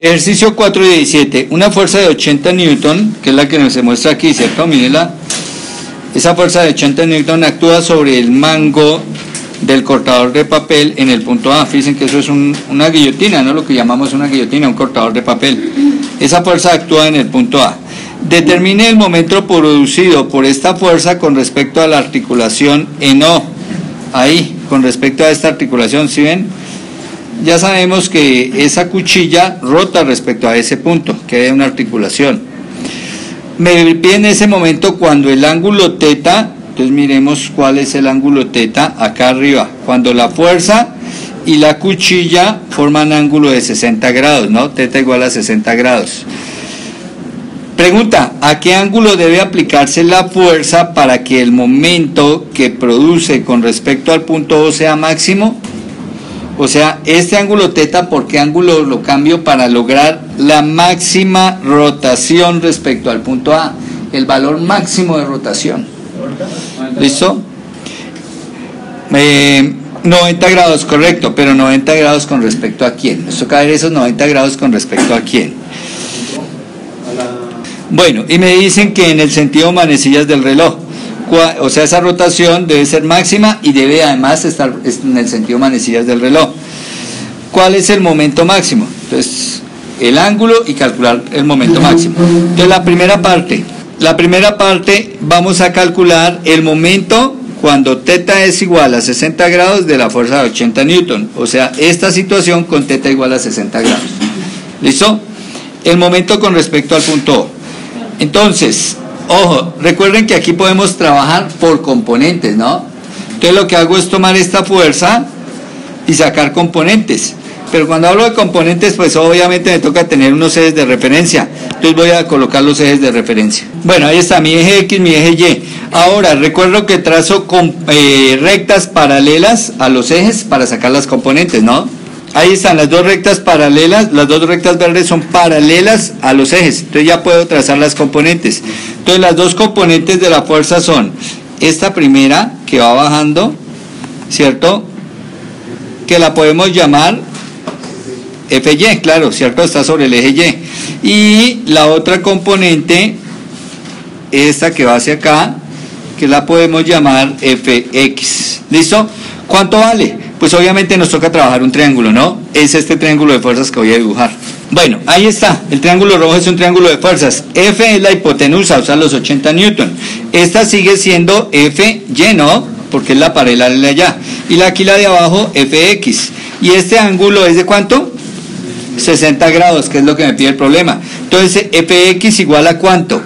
Ejercicio 4.17, una fuerza de 80 newton, que es la que se muestra aquí, ¿cierto? Mírenla. Esa fuerza de 80 newton actúa sobre el mango del cortador de papel en el punto A. Fíjense que eso es una guillotina, ¿no? Lo que llamamos una guillotina, un cortador de papel. Esa fuerza actúa en el punto A. Determine el momento producido por esta fuerza con respecto a la articulación en O. Ahí, con respecto a esta articulación, ¿sí ven? Ya sabemos que esa cuchilla rota respecto a ese punto, que hay una articulación. Me piden en ese momento cuando el ángulo teta, entonces miremos cuál es el ángulo teta acá arriba, cuando la fuerza y la cuchilla forman ángulo de 60 grados, ¿no? Teta igual a 60 grados. Pregunta, ¿a qué ángulo debe aplicarse la fuerza para que el momento que produce con respecto al punto O sea máximo? O sea, este ángulo teta, ¿por qué ángulo lo cambio para lograr la máxima rotación respecto al punto A? El valor máximo de rotación. ¿Listo? 90 grados, correcto, pero 90 grados con respecto a quién. Nos toca ver esos 90 grados con respecto a quién. Bueno, y me dicen que en el sentido manecillas del reloj. O sea, esa rotación debe ser máxima y debe además estar en el sentido manecillas del reloj. ¿Cuál es el momento máximo? Entonces, el ángulo y calcular el momento máximo. Entonces, la primera parte vamos a calcular el momento cuando teta es igual a 60 grados de la fuerza de 80 newton. O sea, esta situación con teta igual a 60 grados. ¿Listo? El momento con respecto al punto O. Entonces, ojo, recuerden que aquí podemos trabajar por componentes, ¿no? Entonces lo que hago es tomar esta fuerza y sacar componentes. Pero cuando hablo de componentes, pues obviamente me toca tener unos ejes de referencia. Entonces voy a colocar los ejes de referencia. Bueno, ahí está mi eje X, mi eje Y. Ahora, recuerdo que trazo rectas paralelas a los ejes para sacar las componentes, ¿no? Ahí están las dos rectas paralelas, las dos rectas verdes son paralelas a los ejes. Entonces ya puedo trazar las componentes. Entonces las dos componentes de la fuerza son esta primera que va bajando, ¿cierto? Que la podemos llamar FY, claro, ¿cierto? Está sobre el eje Y. Y la otra componente, esta que va hacia acá, que la podemos llamar FX. ¿Listo? ¿Cuánto vale? Pues obviamente nos toca trabajar un triángulo, ¿no? Es este triángulo de fuerzas que voy a dibujar. Bueno, ahí está, el triángulo rojo es un triángulo de fuerzas. F es la hipotenusa, o sea, los 80 newton. Esta sigue siendo FY, ¿no? Porque es la paralela allá. Y aquí la de abajo, FX. Y este ángulo es de ¿cuánto? 60 grados, que es lo que me pide el problema. Entonces, FX igual a ¿cuánto?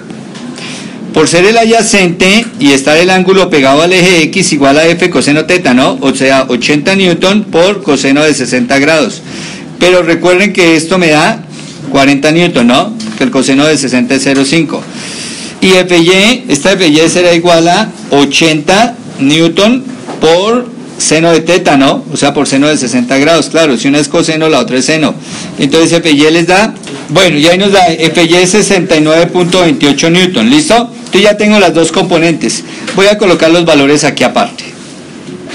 Por ser el adyacente y estar el ángulo pegado al eje X igual a F coseno teta, ¿no? O sea, 80 newton por coseno de 60 grados. Pero recuerden que esto me da 40 newton, ¿no? Que el coseno de 60 es 0,5. Y FY, esta FY será igual a 80 newton por seno de teta, ¿no? O sea, por seno de 60 grados, claro. Si una es coseno, la otra es seno. Entonces FY les da, bueno, y ahí nos da FY 69.28 newton, ¿listo? Entonces ya tengo las dos componentes. Voy a colocar los valores aquí aparte.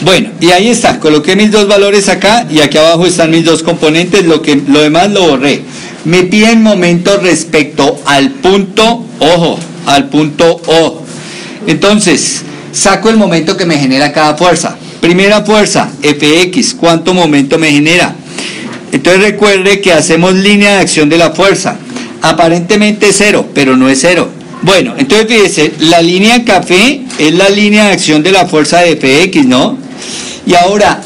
Bueno, y ahí está, coloqué mis dos valores acá y aquí abajo están mis dos componentes, lo demás lo borré. Me piden momento respecto al punto, ojo, al punto O. Entonces, saco el momento que me genera cada fuerza. Primera fuerza, Fx, ¿cuánto momento me genera? Entonces recuerde que hacemos línea de acción de la fuerza. Aparentemente es 0, pero no es 0. Bueno, entonces fíjese, la línea café es la línea de acción de la fuerza de Fx, ¿no? Y ahora,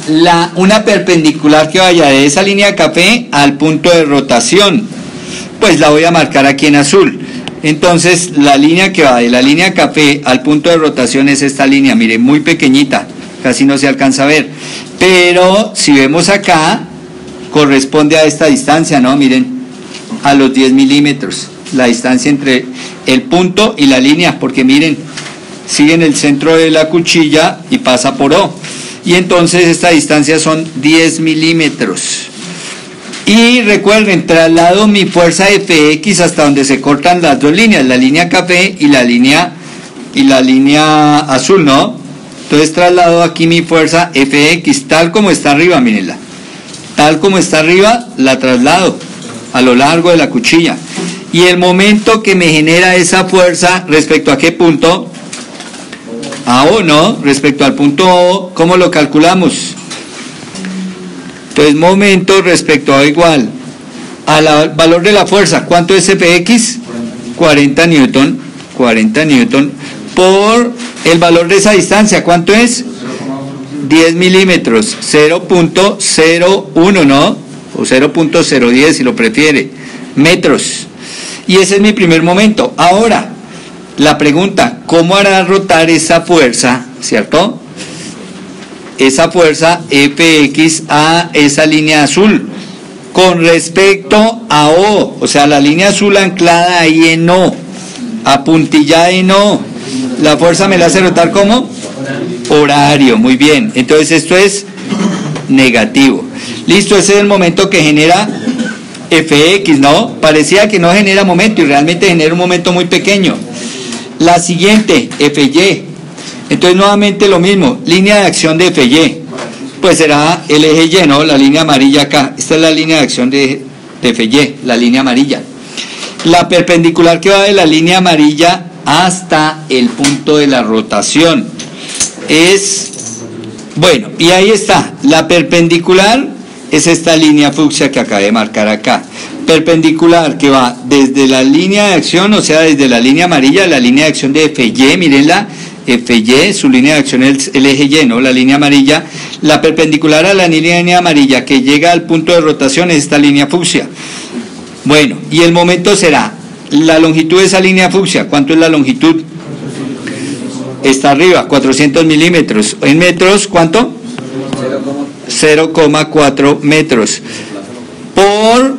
una perpendicular que vaya de esa línea café al punto de rotación, pues la voy a marcar aquí en azul. Entonces, la línea que va de la línea café al punto de rotación es esta línea, mire, muy pequeñita, casi no se alcanza a ver. Pero, si vemos acá, corresponde a esta distancia, ¿no? Miren, a los 10 milímetros. La distancia entre el punto y la línea, porque miren, sigue en el centro de la cuchilla y pasa por O. Y entonces esta distancia son 10 milímetros. Y recuerden, traslado mi fuerza Fx hasta donde se cortan las dos líneas, la línea café y la línea azul, ¿no? Entonces traslado aquí mi fuerza Fx tal como está arriba, mírenla. Tal como está arriba, la traslado. a lo largo de la cuchilla. Y el momento que me genera esa fuerza, ¿respecto a qué punto? A O, ¿no? Respecto al punto O, ¿cómo lo calculamos? Entonces, momento respecto a O igual al valor de la fuerza. ¿Cuánto es Fx? 40 newton. 40 newton por el valor de esa distancia. ¿Cuánto es? 10 milímetros. 0.01, ¿no? O 0.010 si lo prefiere. Metros. Y ese es mi primer momento. Ahora, la pregunta, ¿cómo hará rotar esa fuerza, cierto? Esa fuerza Fx a esa línea azul con respecto a O, o sea, la línea azul anclada ahí en O, apuntillada en O. La fuerza me la hace rotar ¿cómo? Horario, muy bien. Entonces esto es negativo. Listo, ese es el momento que genera Fx, ¿no? Parecía que no genera momento y realmente genera un momento muy pequeño. La siguiente, Fy. Entonces nuevamente lo mismo, línea de acción de Fy. Pues será el eje Y, ¿no? La línea amarilla acá. Esta es la línea de acción de Fy, la línea amarilla. La perpendicular que va de la línea amarilla hasta el punto de la rotación es, bueno, y ahí está, la perpendicular es esta línea fucsia que acabé de marcar acá. Perpendicular que va desde la línea de acción, o sea, desde la línea amarilla, la línea de acción de Fy, mírenla, Fy, su línea de acción es el eje Y, ¿no? La línea amarilla. La perpendicular a la línea amarilla que llega al punto de rotación es esta línea fucsia. Bueno, y el momento será la longitud de esa línea fucsia. ¿Cuánto es la longitud? Está arriba, 400 milímetros. En metros, ¿cuánto? 0,4 metros. Por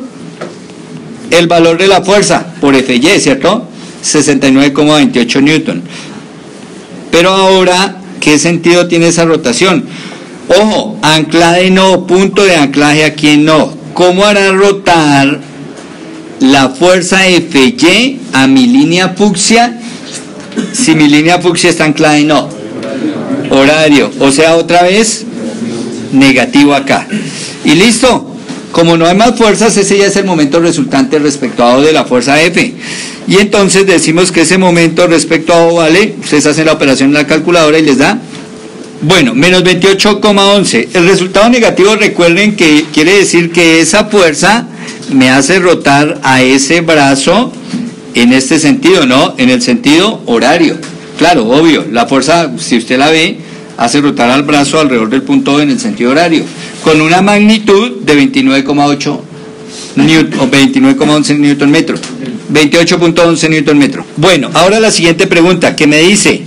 el valor de la fuerza, por Fy, ¿cierto? 69,28 newton. Pero ahora, ¿qué sentido tiene esa rotación? Ojo, anclada en O, punto de anclaje aquí en O. ¿Cómo hará rotar la fuerza Fy a mi línea fucsia si mi línea fucsia está anclada en O? Horario, o sea, otra vez negativo acá. Y listo. Como no hay más fuerzas, ese ya es el momento resultante respecto a O de la fuerza F. Y entonces decimos que ese momento respecto a O vale, ustedes hacen la operación en la calculadora y les da, bueno, menos 28,11. El resultado negativo, recuerden que quiere decir que esa fuerza me hace rotar a ese brazo en este sentido, ¿no? En el sentido horario. Claro, obvio, la fuerza, si usted la ve, hace rotar al brazo alrededor del punto O en el sentido horario, con una magnitud de 29,8 newton, o 29,11 newton metro, 28,11 newton metro. Bueno, ahora la siguiente pregunta, que me dice,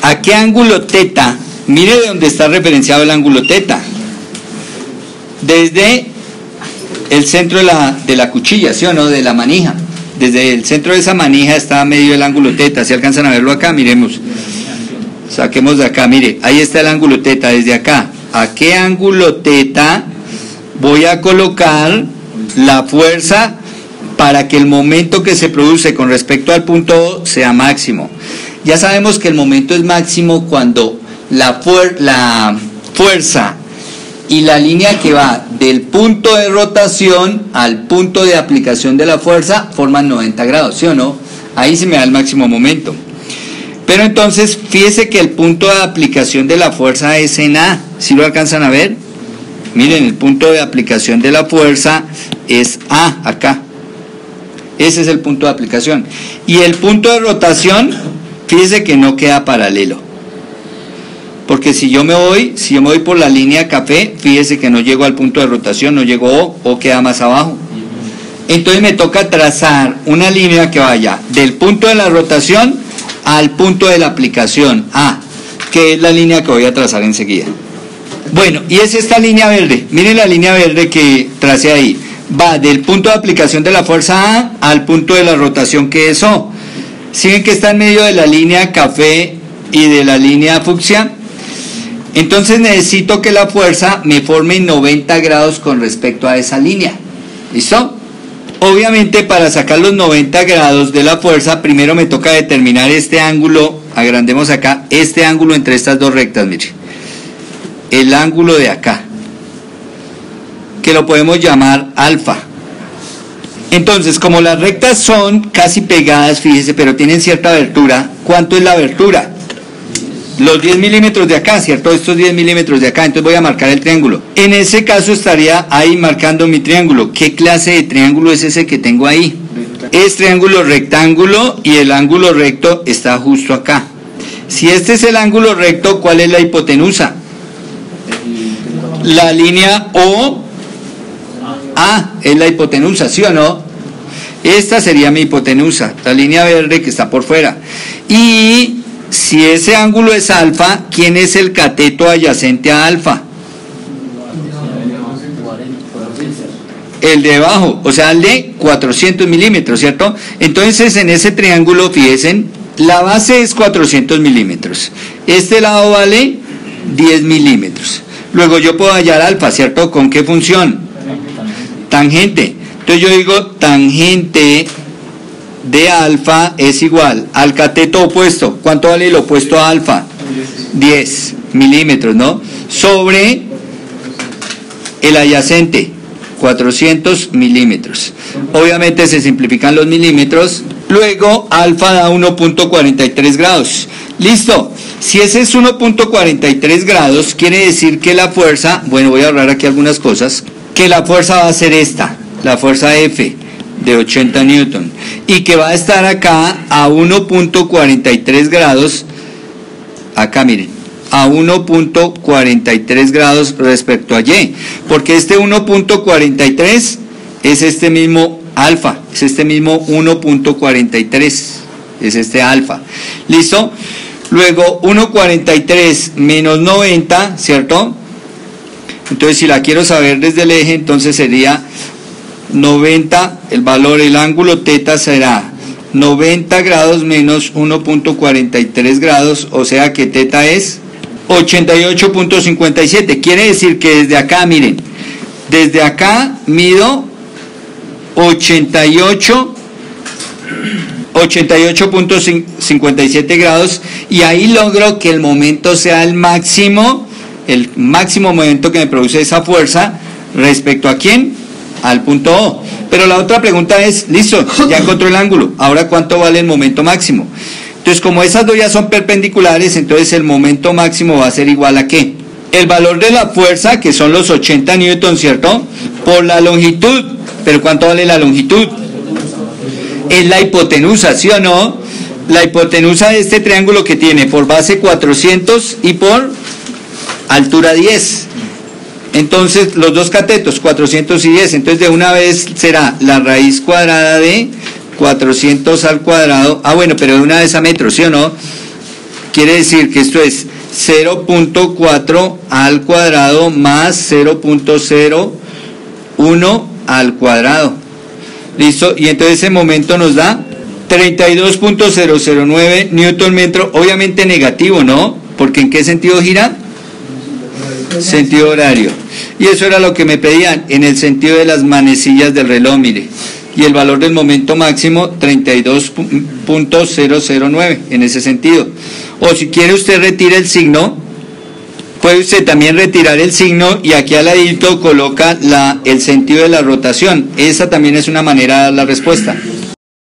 ¿a qué ángulo teta? Mire de dónde está referenciado el ángulo teta. Desde el centro de la cuchilla, ¿sí o no? De la manija. Desde el centro de esa manija está medio el ángulo teta. Si alcanzan a verlo acá, miremos. Saquemos de acá, mire, ahí está el ángulo teta, desde acá. ¿A qué ángulo teta voy a colocar la fuerza para que el momento que se produce con respecto al punto O sea máximo? Ya sabemos que el momento es máximo cuando la fuerza y la línea que va del punto de rotación al punto de aplicación de la fuerza forman 90 grados, ¿sí o no? Ahí se me da el máximo momento. Pero entonces, fíjese que el punto de aplicación de la fuerza es en A. ¿Sí lo alcanzan a ver? Miren, el punto de aplicación de la fuerza es A, acá. Ese es el punto de aplicación. Y el punto de rotación, fíjese que no queda paralelo. Porque si yo me voy por la línea café, fíjese que no llego al punto de rotación, no llego O queda más abajo. Entonces me toca trazar una línea que vaya del punto de la rotación al punto de la aplicación A, que es la línea que voy a trazar enseguida. Bueno, y es esta línea verde. Miren la línea verde que tracé ahí. Va del punto de aplicación de la fuerza A al punto de la rotación que es O. ¿Sí ven que está en medio de la línea café y de la línea fucsia? Entonces necesito que la fuerza me forme 90 grados con respecto a esa línea. ¿Listo? Obviamente, para sacar los 90 grados de la fuerza, primero me toca determinar este ángulo, agrandemos acá, este ángulo entre estas dos rectas, mire. El ángulo de acá, que lo podemos llamar alfa. Entonces, como las rectas son casi pegadas, fíjese, pero tienen cierta abertura, ¿cuánto es la abertura? Los 10 milímetros de acá, ¿cierto? Estos 10 milímetros de acá, entonces voy a marcar el triángulo. En ese caso estaría ahí marcando mi triángulo. ¿Qué clase de triángulo es ese que tengo ahí? Es triángulo rectángulo y el ángulo recto está justo acá. Si este es el ángulo recto, ¿cuál es la hipotenusa? La línea OA es la hipotenusa, ¿sí o no? Esta sería mi hipotenusa, la línea verde que está por fuera. Y si ese ángulo es alfa, ¿quién es el cateto adyacente a alfa? El de abajo, o sea, el de 400 milímetros, ¿cierto? Entonces, en ese triángulo, fíjense, la base es 400 milímetros. Este lado vale 10 milímetros. Luego yo puedo hallar alfa, ¿cierto? ¿Con qué función? Tangente. Entonces yo digo, tangente de alfa es igual al cateto opuesto. ¿Cuánto vale el opuesto a alfa? 10 milímetros, ¿no? Sobre el adyacente, 400 milímetros. Obviamente se simplifican los milímetros. Luego alfa da 1.43 grados. Listo. Si ese es 1.43 grados, quiere decir que la fuerza, bueno, voy a ahorrar aquí algunas cosas, que la fuerza va a ser esta, la fuerza F de 80 newton, y que va a estar acá a 1.43 grados, acá miren, a 1.43 grados respecto a Y, porque este 1.43 es este mismo alfa, es este mismo 1.43, es este alfa. ¿Listo? Luego 1.43 menos 90, ¿cierto? Entonces si la quiero saber desde el eje, entonces sería 90, el valor, el ángulo teta será 90 grados menos 1.43 grados, o sea que teta es 88.57. Quiere decir que desde acá, miren, desde acá mido 88.57 grados y ahí logro que el momento sea el máximo momento que me produce esa fuerza respecto a quién, al punto O. Pero la otra pregunta es, listo, ya encontró el ángulo, ahora ¿cuánto vale el momento máximo? Entonces, como esas dos ya son perpendiculares, entonces el momento máximo va a ser igual a ¿qué? El valor de la fuerza, que son los 80 newton, ¿cierto? Por la longitud. ¿Pero cuánto vale la longitud? Es la hipotenusa, ¿sí o no? La hipotenusa de este triángulo que tiene por base 400 y por altura 10. Entonces, los dos catetos, 400 y 10. Entonces, de una vez será la raíz cuadrada de 400 al cuadrado. Ah, bueno, pero de una vez a metros, ¿sí o no? Quiere decir que esto es 0.4 al cuadrado más 0.01 al cuadrado. ¿Listo? Y entonces ese momento nos da 32.009 newton metro, obviamente negativo, ¿no? Porque ¿en qué sentido gira? Sentido horario. Y eso era lo que me pedían, en el sentido de las manecillas del reloj, mire. Y el valor del momento máximo, 32.009, en ese sentido. O si quiere usted retira el signo, puede usted también retirar el signo y aquí al ladito coloca el sentido de la rotación. Esa también es una manera de dar la respuesta.